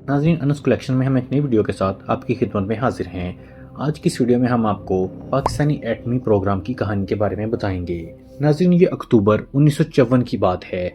ناظرین، انس کلیکشن میں ہم ایک نئی ویڈیو کے ساتھ آپ کی خدمت میں حاضر ہیں۔ آج کی اس ویڈیو میں ہم آپ کو پاکستانی ایٹمی پروگرام کی کہانی کے بارے میں بتائیں گے۔ ناظرین، یہ اکتوبر 1954 کی بات ہے۔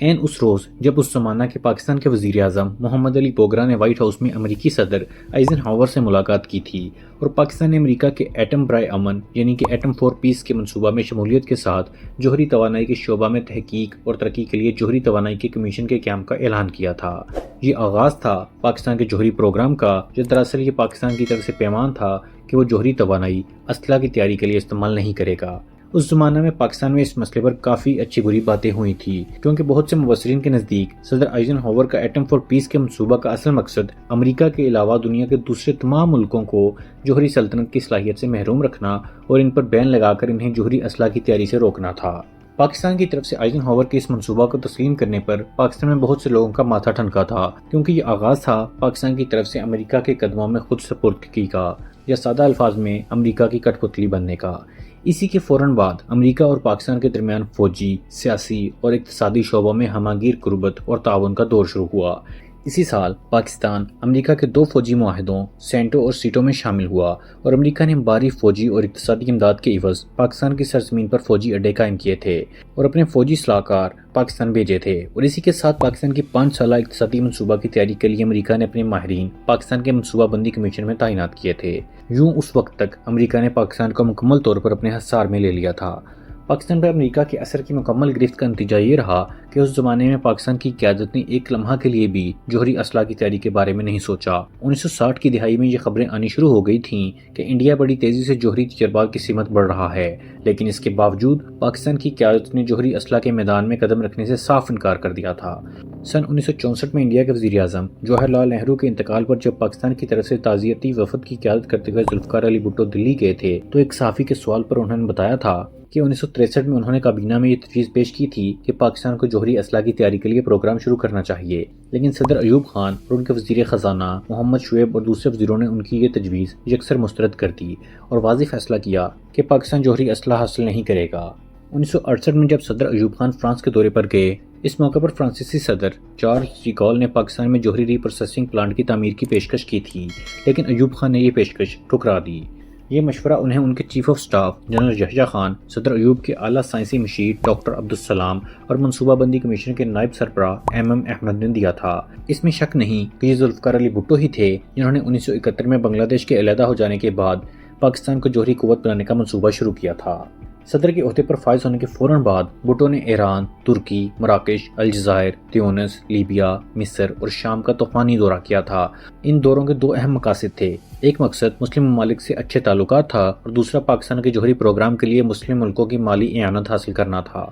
اس روز جب اس زمانہ کے پاکستان کے وزیر اعظم محمد علی بوگرا نے وائٹ ہاؤس میں امریکی صدر آئزن ہاور سے ملاقات کی تھی اور پاکستان نے امریکہ کے ایٹم برائے امن یعنی کہ ایٹم فور پیس کے منصوبہ میں شمولیت کے ساتھ جوہری توانائی کے شعبہ میں تحقیق اور ترقی کے لیے جوہری توانائی کے کمیشن کے قیام کا اعلان کیا تھا۔ یہ آغاز تھا پاکستان کے جوہری پروگرام کا، جو دراصل یہ پاکستان کی طرف سے پیمان تھا کہ وہ جوہری توانائی اسلحہ کی تیاری کے لیے استعمال نہیں کرے گا۔ اس زمانہ میں پاکستان میں اس مسئلے پر کافی اچھی بری باتیں ہوئی تھی، کیونکہ بہت سے مبصرین کے نزدیک صدر آئزن ہاور کا ایٹم فور پیس کے منصوبہ کا اصل مقصد امریکہ کے علاوہ دنیا کے دوسرے تمام ملکوں کو جوہری سلطنت کی صلاحیت سے محروم رکھنا اور ان پر بین لگا کر انہیں جوہری اسلحہ کی تیاری سے روکنا تھا۔ پاکستان کی طرف سے آئزن ہاور کے اس منصوبہ کو تسلیم کرنے پر پاکستان میں بہت سے لوگوں کا ماتھا ٹھنکا تھا، کیونکہ یہ آغاز تھا پاکستان کی طرف سے امریکہ کے قدموں میں خود سپردگی کا، یا سادہ الفاظ میں امریکہ کی کٹ پتلی بننے کا۔ اسی کے فوراً بعد امریکہ اور پاکستان کے درمیان فوجی، سیاسی اور اقتصادی شعبوں میں ہمہ گیر قربت اور تعاون کا دور شروع ہوا۔ اسی سال پاکستان امریکہ کے 2 فوجی معاہدوں سینٹو اور سیٹو میں شامل ہوا اور امریکہ نے بھاری فوجی اور اقتصادی امداد کے عوض پاکستان کی سرزمین پر فوجی اڈے قائم کیے تھے اور اپنے فوجی صلاحکار پاکستان بھیجے تھے، اور اسی کے ساتھ پاکستان کی 5 سالہ اقتصادی منصوبہ کی تیاری کے لیے امریکہ نے اپنے ماہرین پاکستان کے منصوبہ بندی کمیشن میں تعینات کیے تھے۔ یوں اس وقت تک امریکہ نے پاکستان کو مکمل طور پر اپنے حصار میں لے لیا تھا۔ پاکستان پر امریکہ کے اثر کی مکمل گرفت کا نتیجہ یہ رہا کہ اس زمانے میں پاکستان کی قیادت نے ایک لمحہ کے لیے بھی جوہری اسلحہ کی تیاری کے بارے میں نہیں سوچا۔ 1960 کی دہائی میں یہ خبریں آنی شروع ہو گئی تھیں کہ انڈیا بڑی تیزی سے جوہری تجربات کی سمت بڑھ رہا ہے، لیکن اس کے باوجود پاکستان کی قیادت نے جوہری اسلحہ کے میدان میں قدم رکھنے سے صاف انکار کر دیا تھا۔ سن 1964 میں انڈیا کے وزیر اعظم جواہر لال نہرو کے انتقال پر جب پاکستان کی طرف سے تعزیتی وفد کی قیادت کرتے ہوئے ذوالفقار علی بھٹو دلی گئے تھے تو ایک صحافی کے سوال پر انہوں نے بتایا تھا کہ 1963 میں انہوں نے کابینہ میں یہ تجویز پیش کی تھی کہ پاکستان کو جوہری اسلحہ کی تیاری کے لیے پروگرام شروع کرنا چاہیے، لیکن صدر ایوب خان اور ان کے وزیر خزانہ محمد شعیب اور دوسرے وزیروں نے ان کی یہ تجویز یکسر مسترد کر دی اور واضح فیصلہ کیا کہ پاکستان جوہری اسلحہ حاصل نہیں کرے گا۔ 1968 میں جب صدر ایوب خان فرانس کے دورے پر گئے، اس موقع پر فرانسیسی صدر جارج ڈی گول نے پاکستان میں جوہری ری پروسیسنگ پلانٹ کی تعمیر کی پیشکش کی تھی، لیکن ایوب خان نے یہ پیشکش ٹھکرا دی۔ یہ مشورہ انہیں ان کے chief of staff general Yahya Khan, صدر ایوب کے اعلیٰ سائنسی مشیر ڈاکٹر عبدالسلام اور منصوبہ بندی کمیشن کے نائب سربراہ احمد نے دیا تھا۔ اس میں شک نہیں کہ یہ ذوالفقار علی بھٹو ہی تھے جنہوں نے 1971 میں بنگلہ دیش کے علیحدہ ہو جانے کے بعد پاکستان کو جوہری قوت بنانے کا منصوبہ شروع کیا تھا۔ صدر کے عہدے پر فائز ہونے کے فوراً بعد بھٹو نے ایران، ترکی، مراکش، الجزائر، تیونس، لیبیا، مصر اور شام کا طوفانی دورہ کیا تھا۔ ان دوروں کے 2 اہم مقاصد تھے۔ ایک مقصد مسلم ممالک سے اچھے تعلقات تھا اور دوسرا پاکستان کے جوہری پروگرام کے لیے مسلم ملکوں کی مالی اعانت حاصل کرنا تھا۔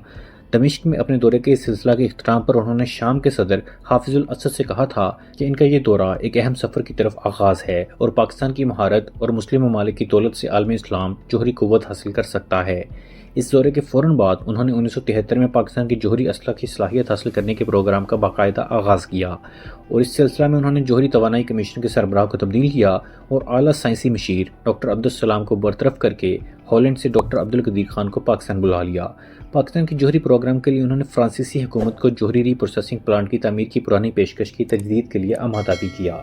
دمشق میں اپنے دورے کے اس سلسلہ کے اختتام پر انہوں نے شام کے صدر حافظ الاسد سے کہا تھا کہ ان کا یہ دورہ ایک اہم سفر کی طرف آغاز ہے اور پاکستان کی مہارت اور مسلم ممالک کی دولت سے عالم اسلام جوہری قوت حاصل کر سکتا ہے۔ اس دورے کے فوراً بعد انہوں نے 1973 میں پاکستان کی جوہری اسلحہ کی صلاحیت حاصل کرنے کے پروگرام کا باقاعدہ آغاز کیا اور اس سلسلہ میں انہوں نے جوہری توانائی کمیشن کے سربراہ کو تبدیل کیا اور اعلیٰ سائنسی مشیر ڈاکٹر عبدالسلام کو برطرف کر کے ہالینڈ سے ڈاکٹر عبدالقدیر خان کو پاکستان بلا لیا۔ پاکستان کے جوہری پروگرام کے لیے انہوں نے فرانسیسی حکومت کو جوہری ری پروسیسنگ پلانٹ کی تعمیر کی پرانی پیشکش کی تجدید کے لیے آمادہ بھی کیا۔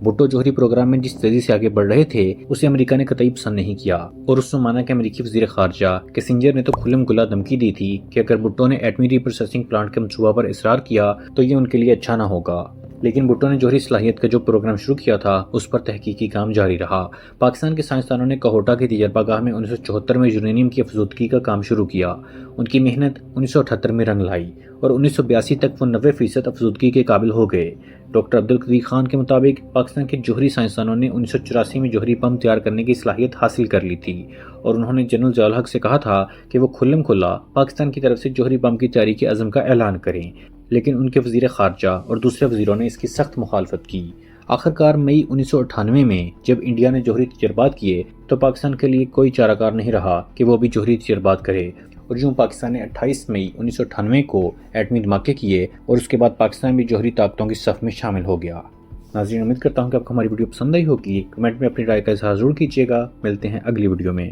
بھٹو جوہری پروگرام میں جس تیزی سے آگے بڑھ رہے تھے اسے امریکہ نے قطعی پسند نہیں کیا، اور اس زمانہ کے امریکی وزیر خارجہ کیسنجر نے تو کھلم کھلا دھمکی دی تھی کہ اگر بھٹو نے ایٹمی ری پروسیسنگ پلانٹ کے منصوبہ پر اصرار کیا تو یہ ان کے لیے اچھا نہ ہوگا۔ لیکن بھٹو نے جوہری صلاحیت کا جو پروگرام شروع کیا تھا اس پر تحقیقی کام جاری رہا۔ پاکستان کے سائنسدانوں نے کوہوٹا کی تجربہ گاہ میں 1974 میں یورینیم کی افزودگی کا کام شروع کیا۔ ان کی محنت 1978 میں رنگ لائی اور 1982 تک وہ 90% افزودگی کے قابل ہو گئے۔ ڈاکٹر عبدالقدیر خان کے مطابق پاکستان کے جوہری سائنسدانوں نے 1984 میں جوہری بم تیار کرنے کی صلاحیت حاصل کر لی تھی اور انہوں نے جنرل ضیاء الحق سے کہا تھا کہ وہ کھلم کھلا پاکستان کی طرف سے جوہری بم کی تیاری کے عزم کا اعلان کریں، لیکن ان کے وزیر خارجہ اور دوسرے وزیروں نے اس کی سخت مخالفت کی۔ آخرکار مئی 1998 میں جب انڈیا نے جوہری تجربات کیے تو پاکستان کے لیے کوئی چارہ کار نہیں رہا کہ وہ بھی جوہری تجربات کرے، اور یوں پاکستان نے 28 مئی 1998 کو ایٹمی دھماکے کیے اور اس کے بعد پاکستان بھی جوہری طاقتوں کی صف میں شامل ہو گیا۔ ناظرین، امید کرتا ہوں کہ آپ کو ہماری ویڈیو پسند آئی ہوگی۔ کمنٹ میں اپنی رائے کا اظہار ضرور کیجیے گا۔ ملتے ہیں اگلی ویڈیو میں۔